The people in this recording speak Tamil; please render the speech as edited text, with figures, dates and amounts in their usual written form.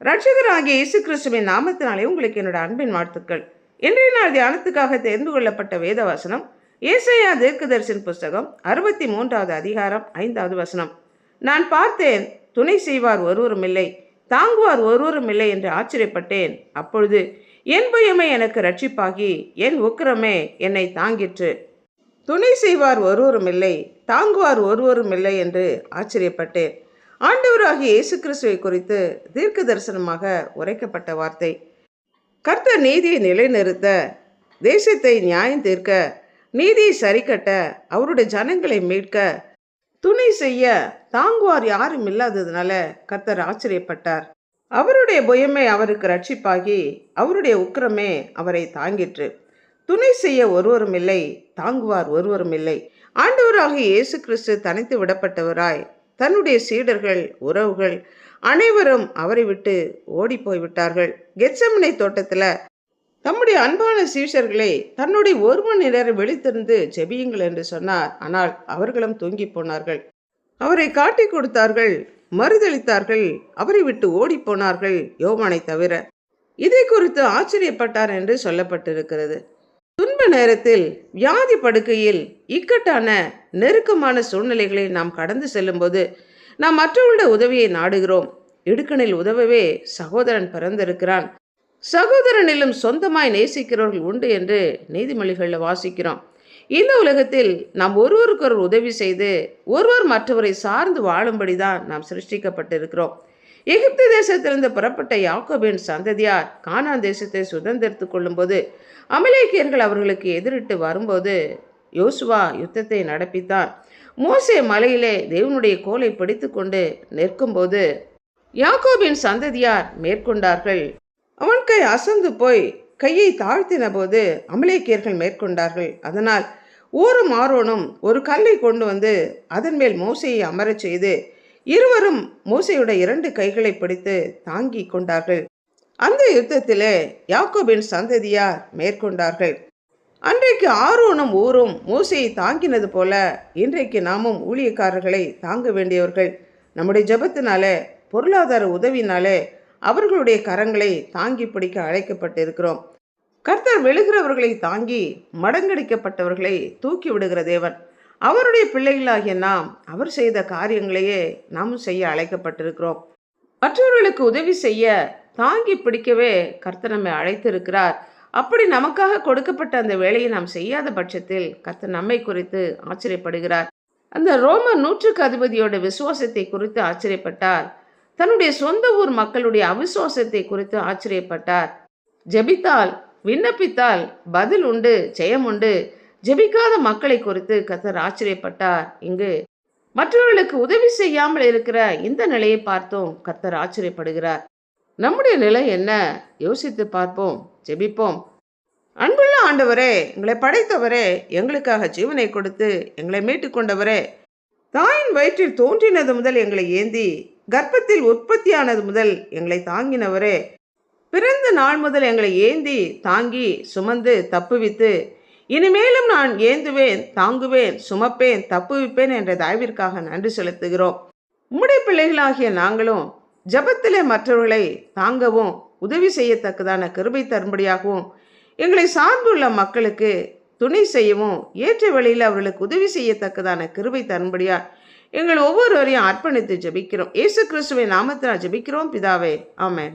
ரட்சகராகிய இயேசு கிறிஸ்துவின் நாமத்தினாலே உங்களுக்கு என்னோட அன்பின் வாழ்த்துக்கள். இன்றைய நாள் தியானத்துக்காக தேர்ந்து கொள்ளப்பட்ட வேத வசனம் ஏசாயா தீர்க்கதரிசன புஸ்தகம் 63வது அதிகாரம் 5வது வசனம். நான் பார்த்தேன், துணை செய்வார் ஒருவரும் இல்லை, தாங்குவார் ஒருவரும் இல்லை என்று ஆச்சரியப்பட்டேன். அப்பொழுது என் பயமே எனக்கு ரட்சிப்பாகி என் உக்கிரமே என்னை தாங்கிற்று. துணை செய்வார் ஒருவரும் இல்லை, தாங்குவார் ஒருவரும் இல்லை என்று ஆச்சரியப்பட்டேன். ஆண்டவராகிய இயேசு கிறிஸ்துவை குறித்து தீர்க்க தரிசனமாக உரைக்கப்பட்ட வார்த்தை. கர்த்தர் நீதியை நிலைநிறுத்த, தேசத்தை நியாயம் தீர்க்க, நீதியை சரிக்கட்ட, அவருடைய ஜனங்களை மீட்க, துணை செய்ய தாங்குவார் யாரும் இல்லாததுனால கர்த்தர் ஆச்சரியப்பட்டார். அவருடைய புயமே அவருக்கு ரட்சிப்பாகி அவருடைய உக்கிரமே அவரை தாங்கிற்று. துணை செய்ய ஒருவரும் இல்லை, தாங்குவார் ஒருவரும் இல்லை. ஆண்டவராகிய இயேசு கிறிஸ்து தனித்து விடப்பட்டவராய் தன்னுடைய சீடர்கள், உறவுகள் அனைவரும் அவரை விட்டு ஓடி போய்விட்டார்கள். கெத்செமனே தோட்டத்தில் தம்முடைய அன்பான சீஷர்களை தன்னுடைய ஒரு மணி நேரம் விழித்திருந்து ஜெபியுங்கள் என்று சொன்னார். ஆனால் அவர்களும் தூங்கி போனார்கள். அவரை காட்டி கொடுத்தார்கள், மறுதளித்தார்கள், அவரை விட்டு ஓடி போனார்கள், யோவானை தவிர. இதை குறித்து ஆச்சரியப்பட்டார் என்று சொல்லப்பட்டிருக்கிறது. துன்ப நேரத்தில், வியாதி படுக்கையில், இக்கட்டான நெருக்கமான சூழ்நிலைகளை நாம் கடந்து செல்லும்போது நாம் மற்றவர்களுடைய உதவியை நாடுகிறோம். இடுக்கணில் உதவவே சகோதரன் பிறந்திருக்கிறான். சகோதரனிலும் சொந்தமாய் நேசிக்கிறவர்கள் உண்டு என்று நீதிமொழிகளில் வாசிக்கிறோம். இந்த உலகத்தில் நாம் ஒருவருக்கொரு உதவி செய்து ஒருவர் மற்றவரை சார்ந்து வாழும்படிதான் நாம் சிருஷ்டிக்கப்பட்டிருக்கிறோம். எகிப்து தேசத்திலிருந்து புறப்பட்ட யாக்கோபின் சந்ததியார் கானான் தேசத்தை சுதந்திரித்துக் கொள்ளும் போது அமலேக்கியர்கள் அவர்களுக்கு எதிரிட்டு வரும்போது யோசுவா யுத்தத்தை நடப்பித்தான். மோசே மலையிலே தேவனுடைய கோலை பிடித்து கொண்டு நிற்கும்போது யாக்கோபின் சந்ததியார் மேற்கொண்டார்கள். அவன் கை அசந்து போய் கையை தாழ்த்தின போது அமலேக்கியர்கள் மேற்கொண்டார்கள். அதனால் ஊரும் ஆரோனும் ஒரு கல்லை கொண்டு வந்து அதன் மேல் மோசையை அமரச் செய்து இருவரும் மோசையுடைய 2 கைகளை பிடித்து தாங்கி கொண்டார்கள். அந்த யுத்தத்திலே யாக்கோபின் சந்ததியார் மேற்கொண்டார்கள். அன்றைக்கு ஆரோனும் ஊரும் மோசையை தாங்கினது போல இன்றைக்கு நாமும் ஊழியக்காரர்களை தாங்க வேண்டியவர்கள். நம்முடைய ஜெபத்தினாலே, பொருளாதார உதவினாலே அவர்களுடைய கரங்களை தாங்கி பிடிக்க அழைக்கப்பட்டிருக்கிறோம். கர்த்தர் விழுகிறவர்களை தாங்கி மடங்கடிக்கப்பட்டவர்களை தூக்கி விடுகிற தேவன். அவருடைய பிள்ளைகளாகிய நாம் அவர் செய்த காரியங்களையே நாமும் செய்ய அழைக்கப்பட்டிருக்கிறோம். மற்றவர்களுக்கு உதவி செய்ய, தாங்கி பிடிக்கவே கர்த்தர் நம்மை அழைத்திருக்கிறார். அப்படி நமக்காக கொடுக்கப்பட்ட அந்த வேலையை நாம் செய்யாத பட்சத்தில் கர்த்தர் நம்மை குறித்து ஆச்சரியப்படுகிறார். அந்த ரோம 100க்கு அதிபதியோட விசுவாசத்தை குறித்து ஆச்சரியப்பட்டார். தன்னுடைய சொந்த ஊர் மக்களுடைய அவிசுவாசத்தை குறித்து ஆச்சரியப்பட்டார். ஜெபித்தால், விண்ணப்பித்தால் பதில் உண்டு, ஜெயம் உண்டு. ஜெபிக்காத மக்களை குறித்து கர்த்தர் ஆச்சரியப்பட்டார். இங்கு மற்றவர்களுக்கு உதவி செய்யாமல் இருக்கிற இந்த நிலையை பார்த்தும் கர்த்தர் ஆச்சரியப்படுகிறார். நம்முடைய நிலை என்ன? யோசித்து பார்ப்போம், ஜெபிப்போம். அன்புள்ள ஆண்டவரே, எங்களை படைத்தவரே, எங்களுக்காக ஜீவனை கொடுத்து எங்களை மீட்டு கொண்டவரே, தாயின் வயிற்றில் தோன்றினது முதல் எங்களை ஏந்தி கர்ப்பத்தில் உற்பத்தியானது முதல் எங்களை தாங்கினவரே, பிறந்த நாள் முதல் எங்களை ஏந்தி தாங்கி சுமந்து தப்புவித்து இனிமேலும் நான் ஏந்துவேன், தாங்குவேன், சுமப்பேன், தப்புவிப்பேன் என்ற தயவிற்காக நன்றி செலுத்துகிறோம். உம்முடைய பிள்ளைகளாகிய நாங்களும் ஜபத்திலே மற்றவர்களை தாங்கவும் உதவி செய்யத்தக்கதான கிருபை தரும்படியாகவும் எங்களை சார்ந்துள்ள மக்களுக்கு துணை செய்யவும் ஏற்ற வழியில் அவர்களுக்கு உதவி செய்யத்தக்கதான கிருபை தரும்படியா எங்கள் ஒவ்வொருவரையும் அர்ப்பணித்து ஜெபிக்கிறோம். இயேசு கிறிஸ்துவின் நாமத்தினால் ஜெபிக்கிறோம் பிதாவே, ஆமென்.